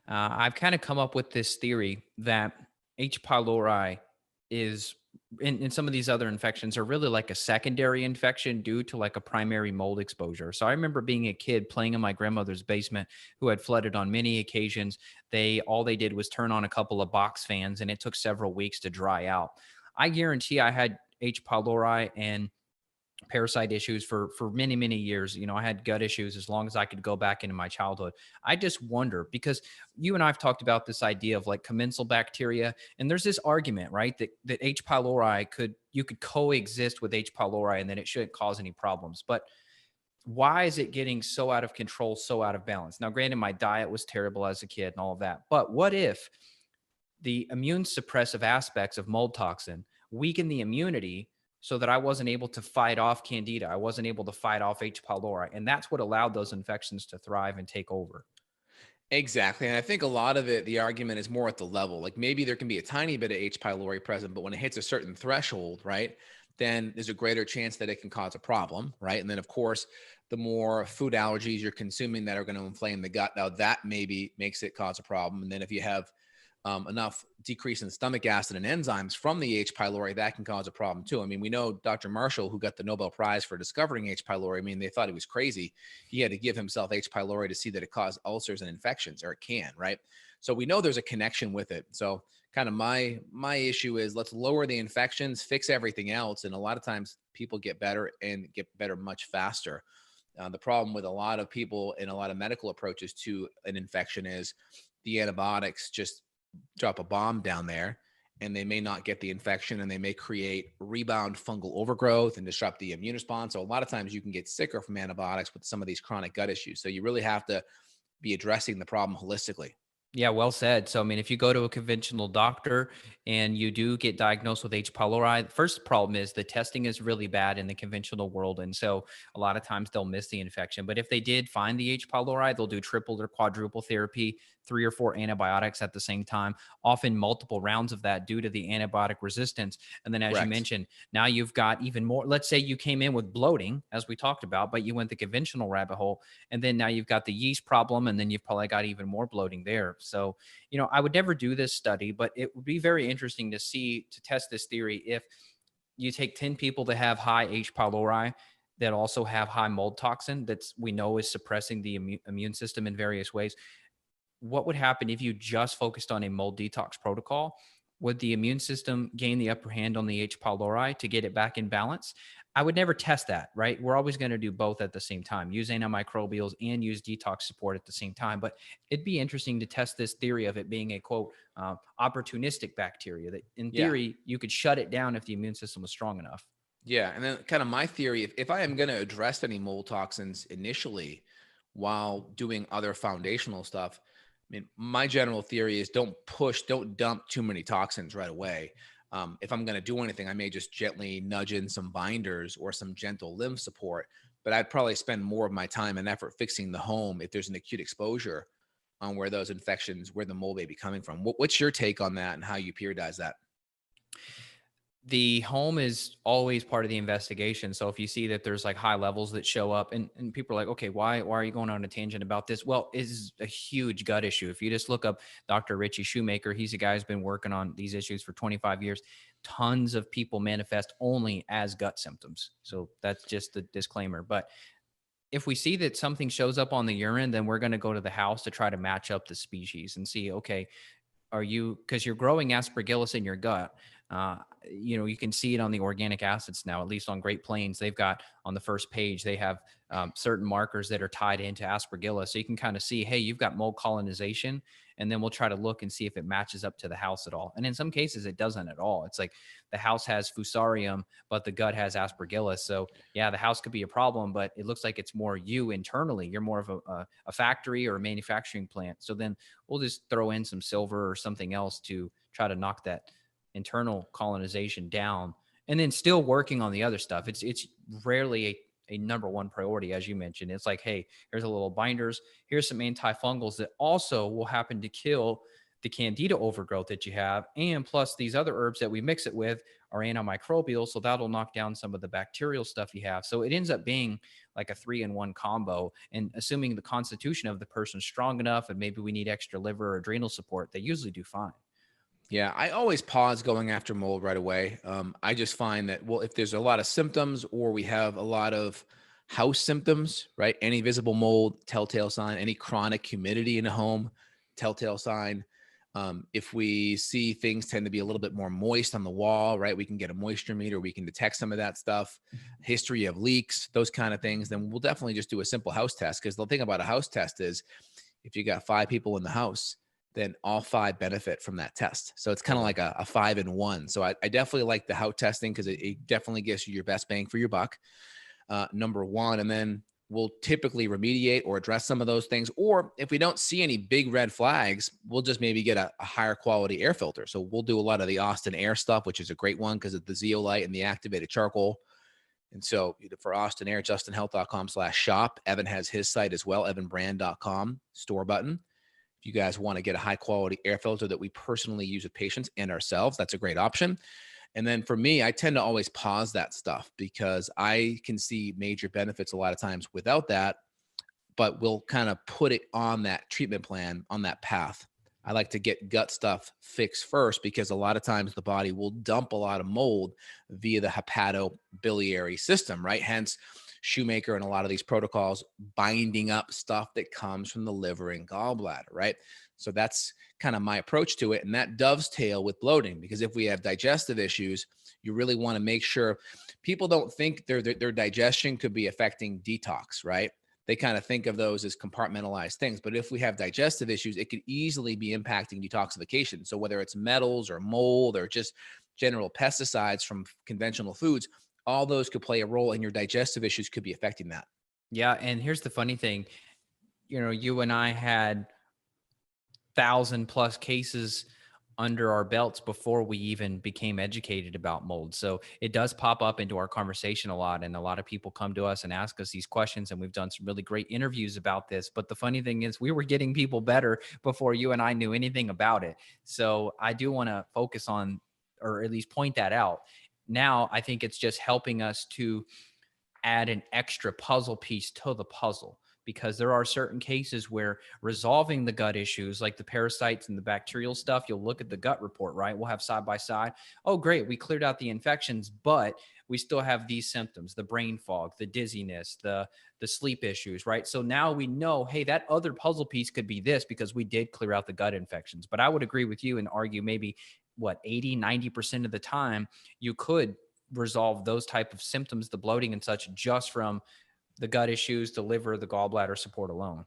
I've kind of come up with this theory that H. pylori is in some of these other infections are really like a secondary infection due to like a primary mold exposure. So I remember being a kid playing in my grandmother's basement who had flooded on many occasions. All they did was turn on a couple of box fans and it took several weeks to dry out. I guarantee I had H. pylori and parasite issues for many years. I had gut issues as long as I could go back into my childhood. I just wonder, because you and I've talked about this idea of like commensal bacteria, and there's this argument, right, that H pylori could coexist with H pylori and then it shouldn't cause any problems. But why is it getting so out of control, so out of balance? Now granted, my diet was terrible as a kid and all of that, but what if the immune suppressive aspects of mold toxin weaken the immunity so that I wasn't able to fight off candida? I wasn't able to fight off H. pylori. And that's what allowed those infections to thrive and take over. Exactly. And I think a lot of it, the argument is more at the level. Like maybe there can be a tiny bit of H. pylori present, but when it hits a certain threshold, right, then there's a greater chance that it can cause a problem, right? And then, of course, the more food allergies you're consuming that are going to inflame the gut, now that maybe makes it cause a problem. And then if you have enough decrease in stomach acid and enzymes from the H. pylori, that can cause a problem too. I mean, we know Dr. Marshall, who got the Nobel Prize for discovering H. pylori, I mean, they thought he was crazy. He had to give himself H. pylori to see that it caused ulcers and infections, or it can, right? So we know there's a connection with it. So kind of my issue is let's lower the infections, fix everything else. And a lot of times people get better and get better much faster. The problem with a lot of people and a lot of medical approaches to an infection is the antibiotics just drop a bomb down there and they may not get the infection and they may create rebound fungal overgrowth and disrupt the immune response. So a lot of times you can get sicker from antibiotics with some of these chronic gut issues. So you really have to be addressing the problem holistically. Yeah, well said. So, I mean, if you go to a conventional doctor and you do get diagnosed with H. pylori, the first problem is the testing is really bad in the conventional world. And so, a lot of times they'll miss the infection. But if they did find the H. pylori, they'll do triple or quadruple therapy, 3 or 4 antibiotics at the same time, often multiple rounds of that due to the antibiotic resistance. And then, as you Correct. mentioned, now you've got even more. Let's say you came in with bloating, as we talked about, but you went the conventional rabbit hole. And then now you've got the yeast problem, and then you've probably got even more bloating there. So, I would never do this study, but it would be very interesting to test this theory if you take 10 people that have high H. pylori that also have high mold toxin that's we know is suppressing the immune system in various ways. What would happen if you just focused on a mold detox protocol? Would the immune system gain the upper hand on the H. pylori to get it back in balance? I would never test that, right? We're always going to do both at the same time, use antimicrobials and use detox support at the same time. But it'd be interesting to test this theory of it being a quote, opportunistic bacteria that in Yeah. theory you could shut it down if the immune system was strong enough. Yeah. And then kind of my theory, if I am going to address any mold toxins initially while doing other foundational stuff, I mean, my general theory is don't dump too many toxins right away. If I'm going to do anything, I may just gently nudge in some binders or some gentle lymph support, but I'd probably spend more of my time and effort fixing the home if there's an acute exposure on where those infections, where the mold may be coming from. What's your take on that and how you periodize that? The home is always part of the investigation. So if you see that there's like high levels that show up and people are like, okay, why are you going on a tangent about this? Well, it's a huge gut issue. If you just look up Dr. Richie Shoemaker, he's a guy who's been working on these issues for 25 years. Tons of people manifest only as gut symptoms. So that's just the disclaimer. But if we see that something shows up on the urine, then we're going to go to the house to try to match up the species and see, okay, are you, because you're growing aspergillus in your gut. You can see it on the organic acids now, at least on Great Plains. They've got on the first page, they have certain markers that are tied into aspergillus. So you can kind of see, hey, you've got mold colonization. And then we'll try to look and see if it matches up to the house at all. And in some cases, it doesn't at all. It's like the house has fusarium, but the gut has aspergillus. So yeah, the house could be a problem, but it looks like it's more you internally. You're more of a factory or a manufacturing plant. So then we'll just throw in some silver or something else to try to knock that internal colonization down, and then still working on the other stuff. It's rarely a number one priority, as you mentioned. It's like, hey, here's a little binders, here's some antifungals that also will happen to kill the candida overgrowth that you have. And plus these other herbs that we mix it with are antimicrobial. So that'll knock down some of the bacterial stuff you have. So it ends up being like a 3-in-1 combo. And assuming the constitution of the person's strong enough and maybe we need extra liver or adrenal support, they usually do fine. Yeah, I always pause going after mold right away. I just find that, well, if there's a lot of symptoms or we have a lot of house symptoms, right? Any visible mold, telltale sign, any chronic humidity in a home, telltale sign. If we see things tend to be a little bit more moist on the wall, right? We can get a moisture meter, we can detect some of that stuff, history of leaks, those kind of things. Then we'll definitely just do a simple house test, because the thing about a house test is if you got 5 people in the house, then all 5 benefit from that test. So it's kind of Totally. like a 5-in-1. So I definitely like the house testing because it definitely gives you your best bang for your buck, number one. And then we'll typically remediate or address some of those things. Or if we don't see any big red flags, we'll just maybe get a higher quality air filter. So we'll do a lot of the Austin Air stuff, which is a great one because of the zeolite and the activated charcoal. And so for Austin Air, justinhealth.com/shop. Evan has his site as well, evanbrand.com store button. If you guys want to get a high quality air filter that we personally use with patients and ourselves, that's a great option. And then for me, I tend to always pause that stuff because I can see major benefits a lot of times without that, but we'll kind of put it on that treatment plan, on that path. I like to get gut stuff fixed first because a lot of times the body will dump a lot of mold via the hepatobiliary system, right? Hence, Shoemaker and a lot of these protocols binding up stuff that comes from the liver and gallbladder, right? So that's kind of my approach to it. And that dovetail with bloating, because if we have digestive issues, you really want to make sure people don't think their digestion could be affecting detox, right? They kind of think of those as compartmentalized things. But if we have digestive issues, it could easily be impacting detoxification. So whether it's metals or mold or just general pesticides from conventional foods, all those could play a role, and your digestive issues could be affecting that. Yeah. And here's the funny thing, you and I had 1,000+ cases under our belts before we even became educated about mold. So it does pop up into our conversation a lot. And a lot of people come to us and ask us these questions. And we've done some really great interviews about this. But the funny thing is, we were getting people better before you and I knew anything about it. So I do want to focus on, or at least point that out. Now, I think it's just helping us to add an extra puzzle piece to the puzzle, because there are certain cases where resolving the gut issues like the parasites and the bacterial stuff, you'll look at the gut report, right? We'll have side by side. Oh, great. We cleared out the infections, but we still have these symptoms, the brain fog, the dizziness, the sleep issues, right? So now we know, hey, that other puzzle piece could be this because we did clear out the gut infections. But I would agree with you and argue maybe what 80-90% of the time you could resolve those type of symptoms, the bloating and such, just from the gut issues, the liver, the gallbladder support alone.